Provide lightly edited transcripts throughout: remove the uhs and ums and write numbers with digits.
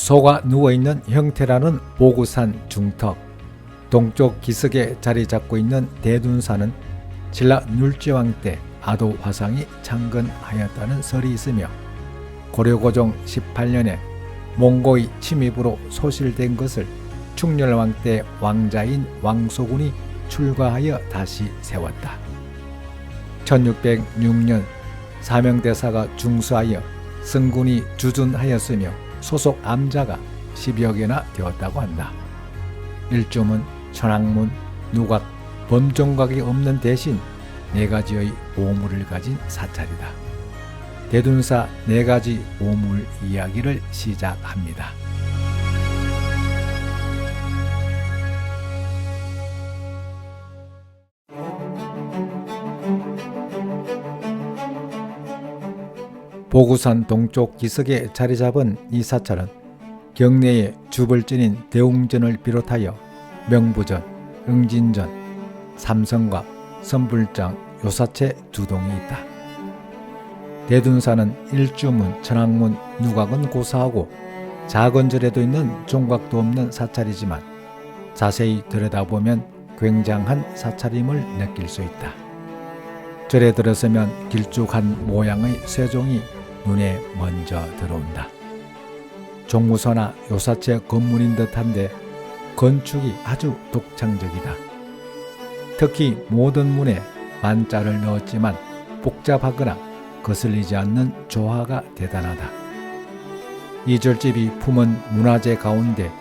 소가 누워있는 형태라는 보구산 중턱, 동쪽 기슭에 자리 잡고 있는 대둔사는 신라 율제왕 때 아도 화상이 창건하였다는 설이 있으며 고려고종 18년에 몽고의 침입으로 소실된 것을 충렬왕 때 왕자인 왕소군이 출가하여 다시 세웠다. 1606년 사명대사가 중수하여 승군이 주둔하였으며 소속 암자가 10여 개나 되었다고 한다. 일주문, 천왕문, 누각, 범종각이 없는 대신 4가지의 보물을 가진 사찰이다. 대둔사 4가지 보물 이야기를 시작합니다. 보구산 동쪽 기슭에 자리 잡은 이 사찰은 경내에 줍을 지닌 대웅전을 비롯하여 명부전, 응진전, 삼성각, 선불장, 요사체 2동이 있다. 대둔사는 일주문, 천왕문, 누각은 고사하고 작은 절에도 있는 종각도 없는 사찰이지만 자세히 들여다보면 굉장한 사찰임을 느낄 수 있다. 절에 들어서면 길쭉한 모양의 쇠종이 눈에 먼저 들어온다. 종무소나 요사체 건물인 듯한데 건축이 아주 독창적이다. 특히 모든 문에 만자를 넣었지만 복잡하거나 거슬리지 않는 조화가 대단하다. 이 절집이 품은 문화재 가운데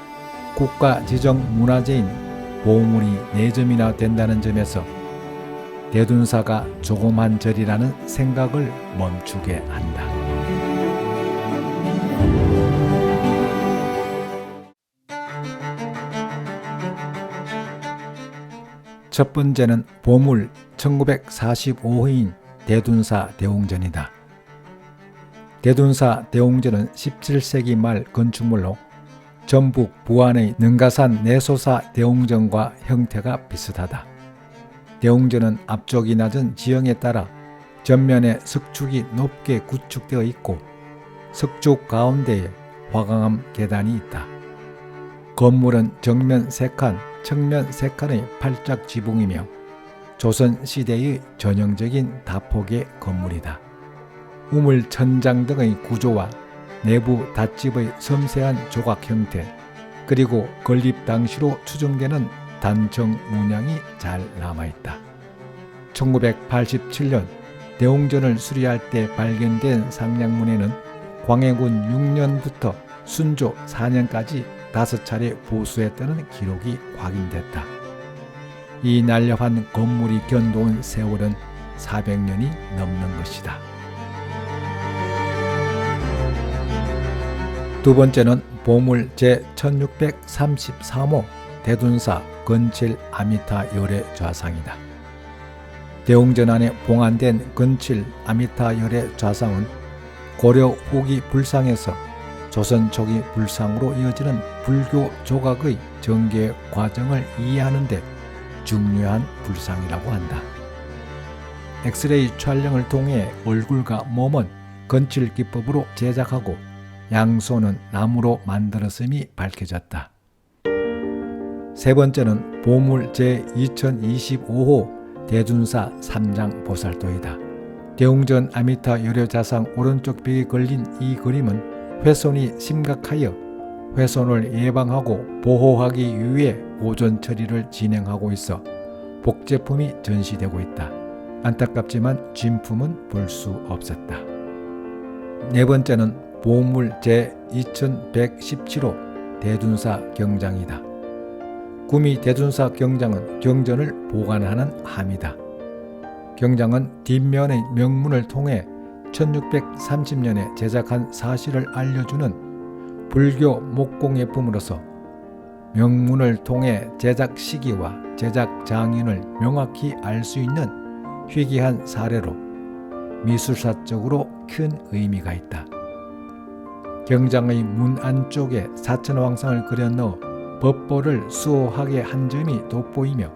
국가 지정 문화재인 보물이 4점이나 된다는 점에서 대둔사가 조그만 절이라는 생각을 멈추게 한다. 첫 번째는 보물 1945호인 대둔사 대웅전이다. 대둔사 대웅전은 17세기 말 건축물로 전북 부안의 능가산 내소사 대웅전과 형태가 비슷하다. 대웅전은 앞쪽이 낮은 지형에 따라 전면에 석축이 높게 구축되어 있고 석축 가운데에 화강암 계단이 있다. 건물은 정면 3칸, 측면 3칸의 팔짝 지붕이며 조선시대의 전형적인 다폭의 건물이다. 우물 천장 등의 구조와 내부 닷집의 섬세한 조각 형태, 그리고 건립 당시로 추정되는 단청 문양이 잘 남아있다. 1987년 대웅전을 수리할 때 발견된 상량문에는 광해군 6년부터 순조 4년까지 5차례 보수했다는 기록이 확인됐다. 이 날렵한 건물이 견도온 세월은 400년이 넘는 것이다. 두 번째는 보물 제1633호 대둔사 건칠 아미타 열애 좌상이다. 대웅전 안에 봉안된 건칠 아미타 열애 좌상은 고려 후기 불상에서 조선 초기 불상으로 이어지는 불교 조각의 전개 과정을 이해하는 데 중요한 불상이라고 한다. 엑스레이 촬영을 통해 얼굴과 몸은 건칠 기법으로 제작하고 양손은 나무로 만들었음이 밝혀졌다. 세 번째는 보물 제2025호 대둔사 삼장보살도이다. 대웅전 아미타 열애좌상 오른쪽 벽에 걸린 이 그림은 훼손이 심각하여 훼손을 예방하고 보호하기 위해 보존 처리를 진행하고 있어 복제품이 전시되고 있다. 안타깝지만 진품은 볼 수 없었다. 네 번째는 보물 제2117호 대둔사 경장이다. 구미 대둔사 경장은 경전을 보관하는 함이다. 경장은 뒷면의 명문을 통해 1630년에 제작한 사실을 알려주는 불교 목공예품으로서 명문을 통해 제작 시기와 제작 장인을 명확히 알 수 있는 희귀한 사례로 미술사적으로 큰 의미가 있다. 경장의 문 안쪽에 사천왕상을 그려 넣어 법보를 수호하게 한 점이 돋보이며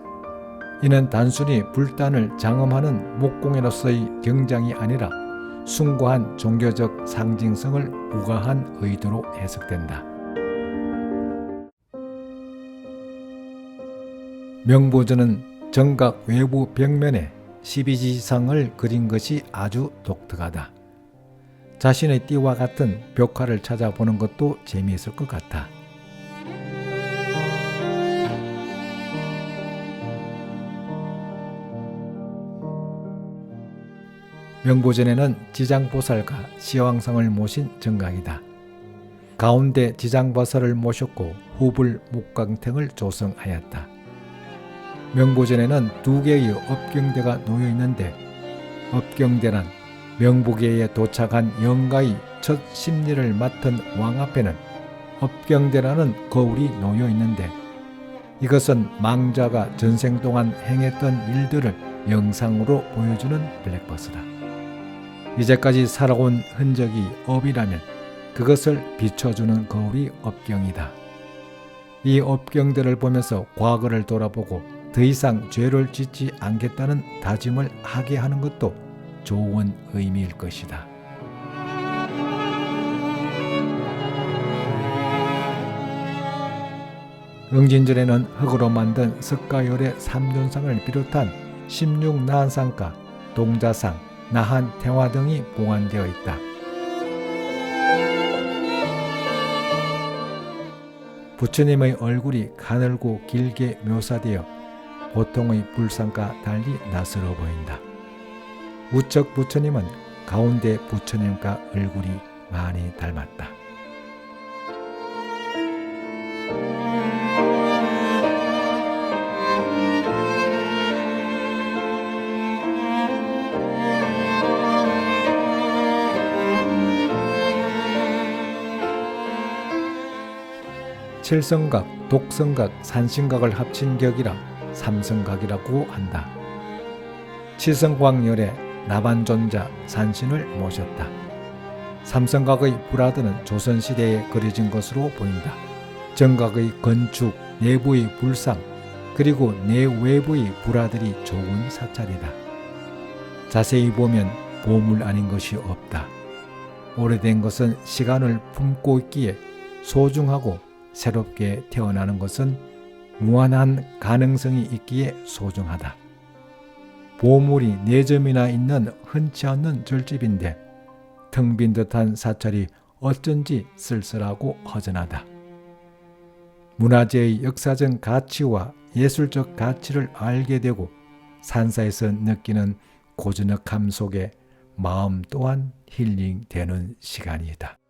이는 단순히 불단을 장엄하는 목공예로서의 경장이 아니라 숭고한 종교적 상징성을 부과한 의도로 해석된다. 명보전은 정각 외부 벽면에 12지상을 그린 것이 아주 독특하다. 자신의 띠와 같은 벽화를 찾아보는 것도 재미있을 것 같아. 명보전에는 지장보살과 시황상을 모신 정각이다. 가운데 지장보살을 모셨고 후불 목강탱을 조성하였다. 명보전에는 두 개의 업경대가 놓여 있는데, 업경대란 명보계에 도착한 영가의 첫 심리를 맡은 왕 앞에는 업경대라는 거울이 놓여 있는데, 이것은 망자가 전생 동안 행했던 일들을 영상으로 보여주는 블랙버스다. 이제까지 살아온 흔적이 업이라면 그것을 비춰주는 거울이 업경이다. 이 업경들을 보면서 과거를 돌아보고 더 이상 죄를 짓지 않겠다는 다짐을 하게 하는 것도 좋은 의미일 것이다. 응진전에는 흙으로 만든 석가열의 삼존상을 비롯한 16나한상과 동자상, 나한 태화 등이 봉안되어 있다. 부처님의 얼굴이 가늘고 길게 묘사되어 보통의 불상과 달리 낯설어 보인다. 우측 부처님은 가운데 부처님과 얼굴이 많이 닮았다. 칠성각, 독성각, 산신각을 합친 격이라 삼성각이라고 한다. 칠성광열에 나반존자 산신을 모셨다. 삼성각의 불화드는 조선시대에 그려진 것으로 보인다. 정각의 건축, 내부의 불상, 그리고 내외부의 불화들이 좋은 사찰이다. 자세히 보면 보물 아닌 것이 없다. 오래된 것은 시간을 품고 있기에 소중하고, 새롭게 태어나는 것은 무한한 가능성이 있기에 소중하다. 보물이 4점이나 있는 흔치 않는 절집인데 텅 빈 듯한 사찰이 어쩐지 쓸쓸하고 허전하다. 문화재의 역사적 가치와 예술적 가치를 알게 되고 산사에서 느끼는 고즈넉함 속에 마음 또한 힐링되는 시간이다.